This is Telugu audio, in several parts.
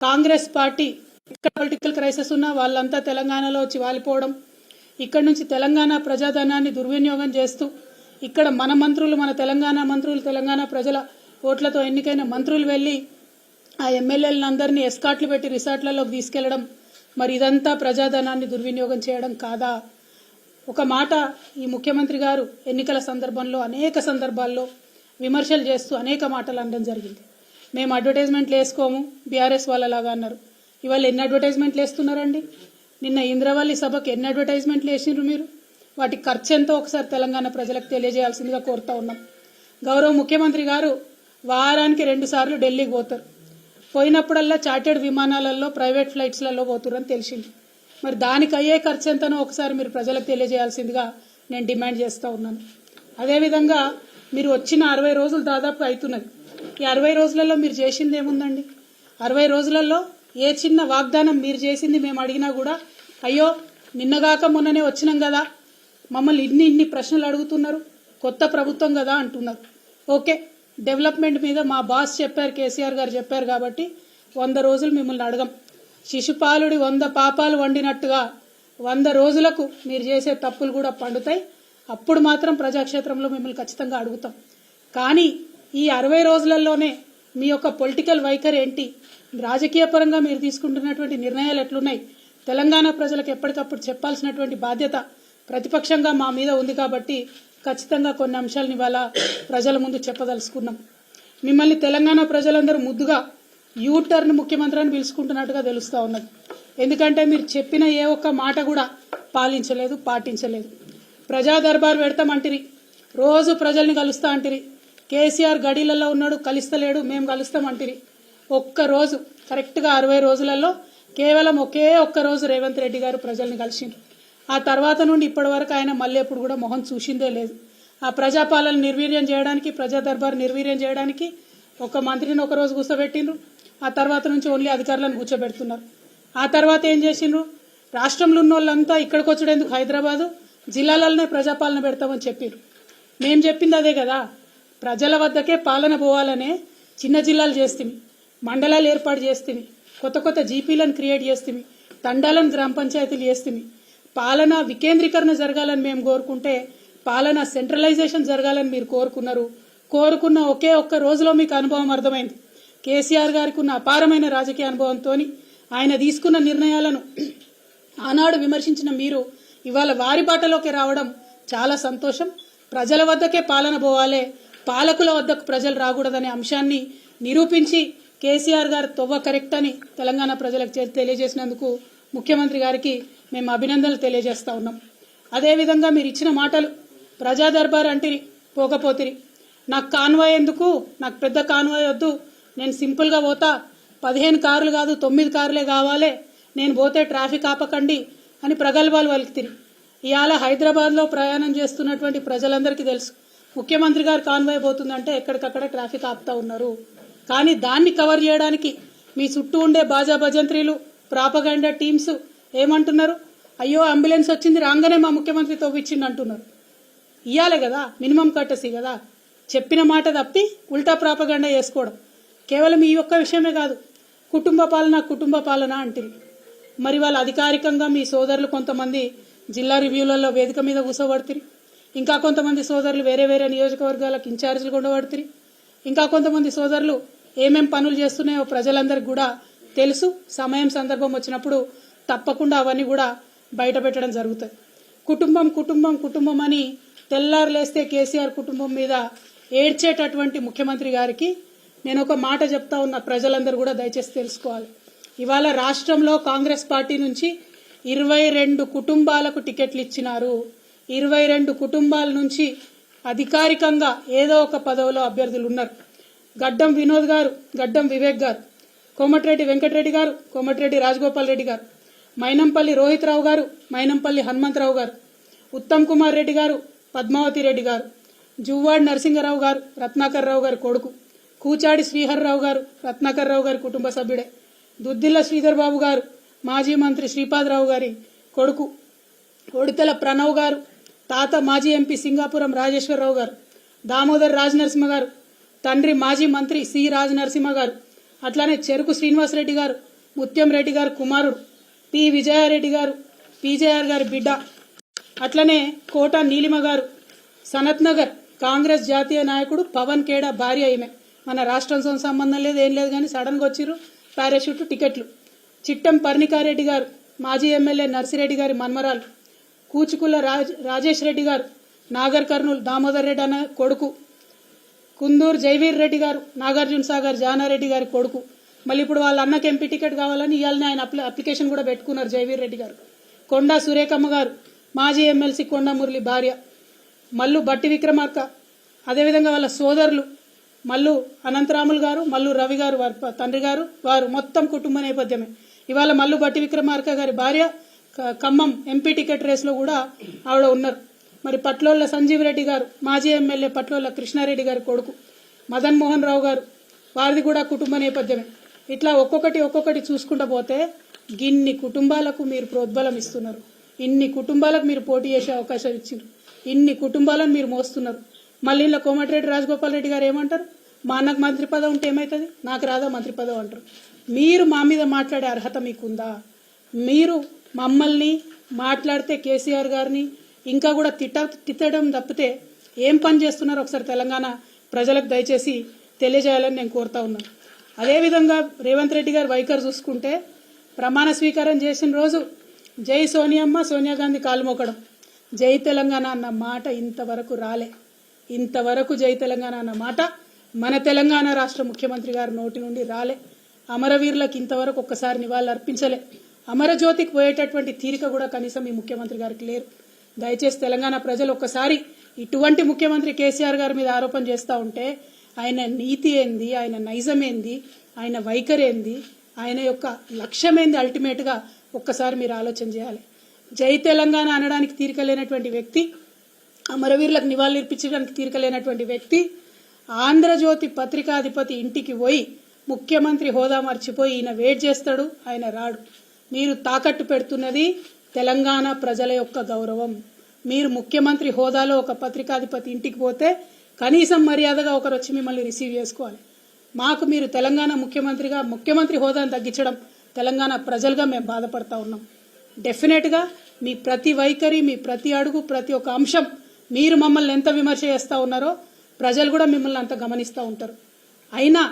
కాంగ్రెస్ పార్టీ ఇక్కడ పొలిటికల్ క్రైసిస్ ఉన్న వాళ్ళంతా తెలంగాణలో వచ్చి వాలిపోవడం, ఇక్కడ నుంచి తెలంగాణ ప్రజాధనాన్ని దుర్వినియోగం చేస్తూ ఇక్కడ మన మంత్రులు, మన తెలంగాణ మంత్రులు, తెలంగాణ ప్రజల ఓట్లతో ఎన్నికైన మంత్రులు వెళ్ళి ఆ ఎమ్మెల్యేలందరినీ ఎస్కాట్లు పెట్టి రిసార్ట్లలోకి తీసుకెళ్లడం, మరి ఇదంతా ప్రజాధనాన్ని దుర్వినియోగం చేయడం కాదా? ఒక మాట ఈ ముఖ్యమంత్రి గారు ఎన్నికల సందర్భంలో అనేక సందర్భాల్లో విమర్శలు చేస్తూ అనేక మాటలు అనడం జరిగింది. మేము అడ్వర్టైజ్మెంట్లు వేసుకోము బీఆర్ఎస్ వాళ్ళలాగా అన్నారు. ఇవాళ ఎన్ని అడ్వర్టైజ్మెంట్లు వేస్తున్నారండి? నిన్న ఇంద్రవల్లి సభకు ఎన్ని అడ్వర్టైజ్మెంట్లు వేసినారు మీరు? వాటి ఖర్చు ఎంతో ఒకసారి తెలంగాణ ప్రజలకు తెలియజేయాల్సిందిగా కోరుతా ఉన్నాం. గౌరవ ముఖ్యమంత్రి గారు వారానికి 2 సార్లు ఢిల్లీకి పోతారు. పోయినప్పుడల్లా చార్టెడ్ విమానాలలో, ప్రైవేట్ ఫ్లైట్స్లలో పోతురని తెలిసింది. మరి దానికి అయ్యే ఖర్చు ఎంతనో ఒకసారి మీరు ప్రజలకు తెలియజేయాల్సిందిగా నేను డిమాండ్ చేస్తూ ఉన్నాను. అదేవిధంగా మీరు వచ్చిన 60 రోజులు దాదాపు అవుతున్నది. ఈ 60 రోజులలో మీరు చేసింది ఏముందండి? 60 రోజులలో ఏ చిన్న వాగ్దానం మీరు చేసింది మేము అడిగినా కూడా అయ్యో నిన్నగాక మొన్ననే వచ్చినాం కదా, మమ్మల్ని ఇన్ని ప్రశ్నలు అడుగుతున్నారు, కొత్త ప్రభుత్వం కదా అంటున్నారు. ఓకే, డెవలప్మెంట్ మీద మా బాస్ చెప్పారు, కేసీఆర్ గారు చెప్పారు కాబట్టి 100 రోజులు మిమ్మల్ని అడగం. శిశుపాలుడి 100 పాపాలు వండినట్టుగా 100 రోజులకు మీరు చేసే తప్పులు కూడా పండుతాయి. అప్పుడు మాత్రం ప్రజాక్షేత్రంలో మిమ్మల్ని ఖచ్చితంగా అడుగుతాం. కానీ ఈ 60 రోజులలోనే మీ యొక్క పొలిటికల్ వైఖరి ఏంటి, రాజకీయ పరంగా మీరు తీసుకుంటున్నటువంటి నిర్ణయాలు ఎట్లున్నాయి, తెలంగాణ ప్రజలకు ఎప్పటికప్పుడు చెప్పాల్సినటువంటి బాధ్యత ప్రతిపక్షంగా మా మీద ఉంది. కాబట్టి ఖచ్చితంగా కొన్ని అంశాలను ఇవాళ ప్రజల ముందు చెప్పదలుచుకున్నాం. మిమ్మల్ని తెలంగాణ ప్రజలందరూ ముద్దుగా యూటర్న్ ముఖ్యమంత్రి అని పిలుచుకుంటున్నట్టుగా తెలుస్తూ ఉన్నది. ఎందుకంటే మీరు చెప్పిన ఏ ఒక్క మాట కూడా పాలించలేదు, పాటించలేదు. ప్రజా దర్బార్ పెడతామంటిరి, రోజు ప్రజల్ని కలుస్తా అంటిరి. కేసీఆర్ గడిలలో ఉన్నాడు, కలుస్తలేడు, మేము కలుస్తామంటిరి. ఒక్కరోజు కరెక్ట్గా 60 రోజులలో కేవలం ఒకే ఒక్క రోజు రేవంత్ రెడ్డి గారు ప్రజల్ని కలిసిండ్రు. ఆ తర్వాత నుండి ఇప్పటి వరకు ఆయన మళ్ళీ ఎప్పుడు కూడా మొహం చూసిందే లేదు. ఆ ప్రజాపాలన నిర్వీర్యం చేయడానికి, ప్రజా దర్బార్ నిర్వీర్యం చేయడానికి ఒక మంత్రిని ఒక రోజు కూర్చోబెట్టిండ్రు. ఆ తర్వాత నుంచి ఓన్లీ అధికారులను కూర్చోబెడుతున్నారు. ఆ తర్వాత ఏం చేసిండ్రు? రాష్ట్రంలో ఉన్న వాళ్ళంతా ఇక్కడికి వచ్చేందుకు హైదరాబాదు జిల్లాలలోనే ప్రజాపాలన పెడతామని చెప్పారు. మేము చెప్పింది అదే కదా, ప్రజల వద్దకే పాలన పోవాలనే చిన్న జిల్లాలు చేస్తుంది, మండలాలు ఏర్పాటు చేస్తుంది, కొత్త కొత్త జీపీలను క్రియేట్ చేస్తుంది, తండాలను గ్రామ పంచాయతీలు చేస్తుంది. పాలన వికేంద్రీకరణ జరగాలని మేము కోరుకుంటే పాలన సెంట్రలైజేషన్ జరగాలని మీరు కోరుకున్నారు. కోరుకున్న ఒకే ఒక్క రోజులో మీకు అనుభవం అర్థమైంది. కేసీఆర్ గారికి ఉన్న అపారమైన రాజకీయ అనుభవంతో ఆయన తీసుకున్న నిర్ణయాలను ఆనాడు విమర్శించిన మీరు ఇవాళ వారి బాటలోకి రావడం చాలా సంతోషం. ప్రజల వద్దకే పాలన పోవాలే, పాలకుల వద్దకు ప్రజలు రాకూడదనే అంశాన్ని నిరూపించి కేసీఆర్ గారు తొవ్వ కరెక్ట్ అని తెలంగాణ ప్రజలకు తెలియజేసినందుకు ముఖ్యమంత్రి గారికి మేము అభినందనలు తెలియజేస్తా ఉన్నాం. అదేవిధంగా మీరు ఇచ్చిన మాటలు, ప్రజా దర్బార్ అంటిరి, పోకపోతిరి. నాకు కాన్వాయ్ ఎందుకు, నాకు పెద్ద కాన్వాయ్ వద్దు, నేను సింపుల్గా పోతా, 15 కార్లు కాదు 9 కార్లే కావాలి, నేను పోతే ట్రాఫిక్ ఆపకండి అని ప్రగల్భాలు వలికితిరి. ఇవాళ హైదరాబాద్లో ప్రయాణం చేస్తున్నటువంటి ప్రజలందరికీ తెలుసు, ముఖ్యమంత్రి గారు కాన్వాయ్ పోతుందంటే ఎక్కడికక్కడ ట్రాఫిక్ ఆపుతా ఉన్నారు. కానీ దాన్ని కవర్ చేయడానికి మీ చుట్టూ ఉండే బాజా భజంత్రీలు, ప్రాపగండా టీమ్స్ ఏమంటున్నారు? అయ్యో అంబులెన్స్ వచ్చింది రాగానే మా ముఖ్యమంత్రి తవ్విచ్చింది అంటున్నారు. ఇయ్యాలే కదా, మినిమం కట్టసి కదా. చెప్పిన మాట తప్పి ఉల్టా ప్రాపగండా చేసుకోవడం. కేవలం ఈ ఒక్క విషయమే కాదు, కుటుంబ పాలన అంటుంది. మరి వాళ్ళు అధికారికంగా మీ సోదరులు కొంతమంది జిల్లా రివ్యూలలో వేదిక మీద కూర్చోబడుతుంది, ఇంకా కొంతమంది సోదరులు వేరే వేరే నియోజకవర్గాలకు ఇన్ఛార్జీలు ఉండబడుతుంది, ఇంకా కొంతమంది సోదరులు ఏమేం పనులు చేస్తున్నాయో ప్రజలందరికీ కూడా తెలుసు. సమయం సందర్భం వచ్చినప్పుడు తప్పకుండా అవన్నీ కూడా బయట పెట్టడం జరుగుతుంది. కుటుంబం అని తెల్లారు లేస్తే కేసీఆర్ కుటుంబం మీద ఏడ్చేటటువంటి ముఖ్యమంత్రి గారికి నేను ఒక మాట చెప్తా ఉన్న, ప్రజలందరూ కూడా దయచేసి తెలుసుకోవాలి. ఇవాళ రాష్ట్రంలో కాంగ్రెస్ పార్టీ నుంచి 22 కుటుంబాలకు టికెట్లు ఇచ్చినారు. 22 కుటుంబాల నుంచి అధికారికంగా ఏదో ఒక పదవిలో అభ్యర్థులు ఉన్నారు. గడ్డం వినోద్ గారు, గడ్డం వివేక్ గారు, కోమటిరెడ్డి వెంకటరెడ్డి గారు, కోమటిరెడ్డి రాజగోపాల్ రెడ్డి గారు, మైనంపల్లి రోహిత్ రావు గారు, మైనంపల్లి హనుమంతరావు గారు, ఉత్తమ్ కుమార్ రెడ్డి గారు, పద్మావతి రెడ్డి గారు, జువ్వాడి నరసింహరావు గారు, రత్నాకర్ రావు గారి కొడుకు, కూచాడి శ్రీహర్రావు గారు, రత్నాకర్ రావు గారి కుటుంబ సభ్యుడే, దుద్దిల్ల శ్రీధర్ బాబు గారు, మాజీ మంత్రి శ్రీపాదరావు గారి కొడుకు, ఒడితెల ప్రణవ్ గారు, తాత మాజీ ఎంపీ సింగాపురం రాజేశ్వరరావు గారు, దామోదర్ రాజనరసింహ గారు, తండ్రి మాజీ మంత్రి సి రాజనరసింహ గారు, అట్లానే చెరుకు శ్రీనివాసరెడ్డి గారు, ముత్యం రెడ్డి గారు కుమారుడు, పి విజయారెడ్డి గారు పీజేఆర్ గారి బిడ్డ, అట్లనే కోట నీలిమ గారు సనత్ నగర్ కాంగ్రెస్ జాతీయ నాయకుడు పవన్ ఖేడా భార్య. ఈమె మన రాష్ట్రంతో సంబంధం లేదు, ఏం లేదు, కానీ సడన్గా వచ్చిర్రు, పారాషూట్ టికెట్లు. చిట్టం పర్ణికారెడ్డి గారు మాజీ ఎమ్మెల్యే నర్సిరెడ్డి గారి మన్మరాలు, కూచుకుల రాజేష్ రెడ్డి గారు నాగర్ కర్నూలు దామోదర్ రెడ్డి అన్న కొడుకు, కుందూరు జైవీర్ రెడ్డి గారు నాగార్జున సాగర్ జానారెడ్డి గారి కొడుకు. మళ్ళీ ఇప్పుడు వాళ్ళ అన్నకి ఎంపీ టికెట్ కావాలని ఇవాళనే ఆయన అప్లికేషన్ కూడా పెట్టుకున్నారు జైవీర్ రెడ్డి గారు. కొండా సురేఖమ్మ గారు మాజీ ఎమ్మెల్సీ కొండా మురళి భార్య, మల్లు బట్టి విక్రమార్క, అదేవిధంగా వాళ్ళ సోదరులు మల్లు అనంతరాములు గారు, మల్లు రవి గారు వారి తండ్రి గారు, వారు మొత్తం కుటుంబ నేపథ్యమే. ఇవాళ మల్లు బట్టి విక్రమార్క గారి భార్య ఖమ్మం ఎంపీ టికెట్ రేసులో కూడా ఆవిడ ఉన్నారు. మరి పట్లోళ్ళ సంజీవ్ రెడ్డి గారు మాజీ ఎమ్మెల్యే పట్లోళ్ళ కృష్ణారెడ్డి గారి కొడుకు, మదన్ మోహన్ రావు గారు వారిది కూడా కుటుంబ నేపథ్యమే. ఇట్లా ఒక్కొక్కటి చూసుకుంటూ పోతే గిన్ని కుటుంబాలకు మీరు ప్రోద్బలం ఇస్తున్నారు, ఇన్ని కుటుంబాలకు మీరు పోటీ చేసే అవకాశం ఇచ్చారు, ఇన్ని కుటుంబాలను మీరు మోస్తున్నారు. మళ్ళీ ఇలా కోమటిరెడ్డి రాజగోపాల్ రెడ్డి గారు ఏమంటారు, మా అన్నకు మంత్రి పదవి ఉంటే ఏమవుతుంది, నాకు రాదా మంత్రి పదవి అంటారు. మీరు మా మీద మాట్లాడే అర్హత మీకుందా? మీరు మమ్మల్ని మాట్లాడితే కేసీఆర్ గారిని ఇంకా కూడా తిట్టడం తప్పితే ఏం పని చేస్తున్నారో ఒకసారి తెలంగాణ ప్రజలకు దయచేసి తెలియజేయాలని నేను కోరుతా ఉన్నాను. అదేవిధంగా రేవంత్ రెడ్డి గారు వైఖరి చూసుకుంటే ప్రమాణ స్వీకారం చేసిన రోజు జై సోనియమ్మ సోనియా గాంధీ కాలు మోకడం, జై తెలంగాణ అన్న మాట ఇంతవరకు రాలే. ఇంతవరకు జై తెలంగాణ అన్న మాట మన తెలంగాణ రాష్ట్ర ముఖ్యమంత్రి గారి నోటి నుండి రాలే. అమరవీరులకు ఇంతవరకు ఒక్కసారి నివాళులు అర్పించలే. అమరజ్యోతికి పోయేటటువంటి తీరిక కూడా కనీసం ఈ ముఖ్యమంత్రి గారికి లేరు. దయచేసి తెలంగాణ ప్రజలు ఒక్కసారి ఇటువంటి ముఖ్యమంత్రి కేసీఆర్ గారి మీద ఆరోపణ చేస్తూ ఉంటే ఆయన నీతి ఏంది, ఆయన నైజం ఏంది, ఆయన వైఖరి ఏంది, ఆయన యొక్క లక్ష్యం ఏంది, అల్టిమేట్గా ఒక్కసారి మీరు ఆలోచన చేయాలి. జై తెలంగాణ అనడానికి తీరిక లేనటువంటి వ్యక్తి, అమరవీరులకు నివాళులు ఇర్పించడానికి తీరిక లేనటువంటి వ్యక్తి ఆంధ్రజ్యోతి పత్రికాధిపతి ఇంటికి పోయి ముఖ్యమంత్రి హోదా మర్చిపోయి ఈయన వెయిట్ చేస్తాడు, ఆయన రాడు. మీరు తాకట్టు పెడుతున్నది తెలంగాణ ప్రజల యొక్క గౌరవం. మీరు ముఖ్యమంత్రి హోదాలో ఒక పత్రికాధిపతి ఇంటికి పోతే కనీసం మర్యాదగా ఒకరు వచ్చి మిమ్మల్ని రిసీవ్ చేసుకోవాలి. మాకు మీరు తెలంగాణ ముఖ్యమంత్రి హోదాను తగ్గించడం తెలంగాణ ప్రజలుగా మేము బాధపడతా ఉన్నాం. డెఫినెట్గా మీ ప్రతి వైఖరి, మీ ప్రతి అడుగు, ప్రతి ఒక్క అంశం మీరు మమ్మల్ని ఎంత విమర్శ చేస్తూ ఉన్నారో ప్రజలు కూడా మిమ్మల్ని అంత గమనిస్తూ ఉంటారు. అయినా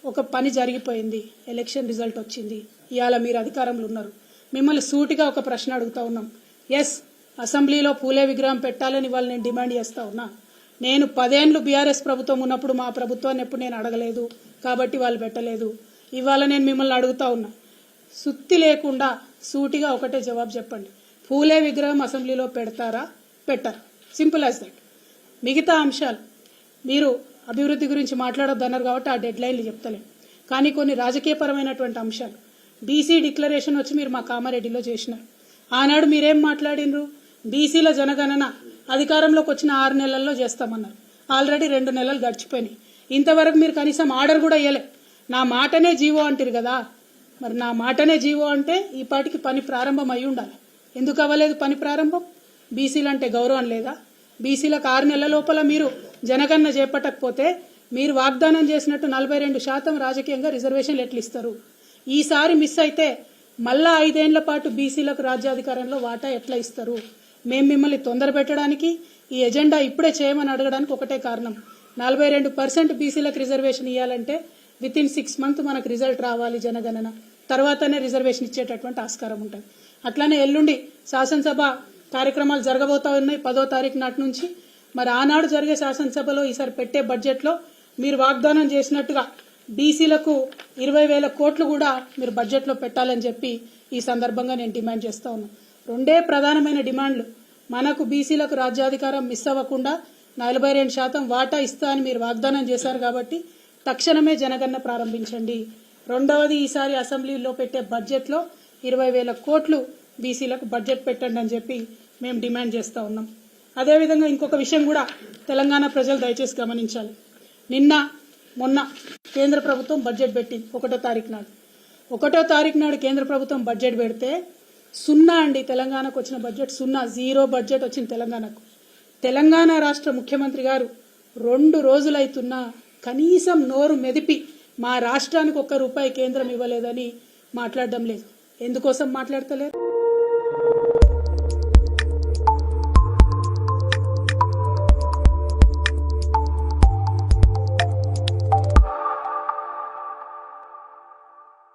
ఒక పని జరిగిపోయింది, ఎలక్షన్ రిజల్ట్ వచ్చింది, ఇవాళ మీరు అధికారంలో ఉన్నారు. మిమ్మల్ని సూటిగా ఒక ప్రశ్న అడుగుతా ఉన్నాం. ఎస్, అసెంబ్లీలో పూలే విగ్రహం పెట్టాలని వాళ్ళు నేను డిమాండ్ చేస్తా ఉన్నా. నేను 10 ఏళ్లు బీఆర్ఎస్ ప్రభుత్వం ఉన్నప్పుడు మా ప్రభుత్వాన్ని ఎప్పుడు నేను అడగలేదు కాబట్టి వాళ్ళు పెట్టలేదు. ఇవాళ నేను మిమ్మల్ని అడుగుతా ఉన్నా, సుత్తి లేకుండా సూటిగా ఒకటే జవాబు చెప్పండి. పూలే విగ్రహం అసెంబ్లీలో పెడతారా, పెట్టారా? Simple as that. మిగతా అంశాలు మీరు అభివృద్ధి గురించి మాట్లాడొద్దన్నారు కాబట్టి ఆ డెడ్ లైన్లు చెప్తలేను. కానీ కొన్ని రాజకీయపరమైనటువంటి అంశాలు, బీసీ డిక్లరేషన్ వచ్చి మీరు మా కామారెడ్డిలో చేసినారు. ఆనాడు మీరేం మాట్లాడినరు? బీసీల జనగణన అధికారంలోకి వచ్చిన 6 నెలల్లో చేస్తామన్నారు. ఆల్రెడీ 2 నెలలు గడిచిపోయినాయి. ఇంతవరకు మీరు కనీసం ఆర్డర్ కూడా ఇవ్వలే. నా మాటనే జీవో అంటారు కదా, మరి నా మాటనే జీవో అంటే ఈ పాటికి పని ప్రారంభం అయి ఉండాలి. ఎందుకు అవ్వలేదు పని ప్రారంభం? బీసీలు అంటే గౌరవం లేదా? బీసీలకు 6 నెలల లోపల మీరు జనగణన చేపట్టకపోతే మీరు వాగ్దానం చేసినట్టు 42% రాజకీయంగా రిజర్వేషన్లు ఎట్లు ఇస్తారు? ఈసారి మిస్ అయితే మళ్ళా 5 ఏళ్ల పాటు బీసీలకు రాజ్యాధికారంలో వాటా ఎట్లా ఇస్తారు? మేము మిమ్మల్ని తొందర పెట్టడానికి, ఈ ఎజెండా ఇప్పుడే చేయమని అడగడానికి ఒకటే కారణం. 42% బీసీలకు రిజర్వేషన్ ఇవ్వాలంటే వితిన్ 6 months మనకు రిజల్ట్ రావాలి జనగణన, తర్వాతనే రిజర్వేషన్ ఇచ్చేటటువంటి ఆస్కారం ఉంటుంది. అట్లానే ఎల్లుండి శాసనసభ కార్యక్రమాలు జరగబోతా ఉన్నాయి 10వ తారీఖు నాటి నుంచి. మరి ఆనాడు జరిగే శాసనసభలో ఈసారి పెట్టే బడ్జెట్లో మీరు వాగ్దానం చేసినట్టుగా బీసీలకు 20,000 కోట్లు కూడా మీరు బడ్జెట్లో పెట్టాలని చెప్పి ఈ సందర్భంగా నేను డిమాండ్ చేస్తా ఉన్నాను. 2 ప్రధానమైన డిమాండ్లు. మనకు బీసీలకు రాజ్యాధికారం మిస్ అవ్వకుండా 42% వాటా ఇస్తా అని మీరు వాగ్దానం చేశారు కాబట్టి తక్షణమే జనగణన ప్రారంభించండి. రెండవది, ఈసారి అసెంబ్లీలో పెట్టే బడ్జెట్లో 20,000 కోట్లు బీసీలకు బడ్జెట్ పెట్టండి అని చెప్పి మేము డిమాండ్ చేస్తూ ఉన్నాం. అదేవిధంగా ఇంకొక విషయం కూడా తెలంగాణ ప్రజలు దయచేసి గమనించాలి. నిన్న మొన్న కేంద్ర ప్రభుత్వం బడ్జెట్ పెట్టింది 1వ తారీఖు నాడు. 1వ తారీఖు నాడు కేంద్ర ప్రభుత్వం బడ్జెట్ పెడితే 0 అండి. తెలంగాణకు వచ్చిన బడ్జెట్ 0, 0 బడ్జెట్ వచ్చింది తెలంగాణకు. తెలంగాణ రాష్ట్ర ముఖ్యమంత్రి గారు 2 రోజులైతున్నా కనీసం నోరు మెదిపి మా రాష్ట్రానికి 1 రూపాయి కేంద్రం ఇవ్వలేదని మాట్లాడడం లేదు. ఎందుకోసం మాట్లాడతలేరు?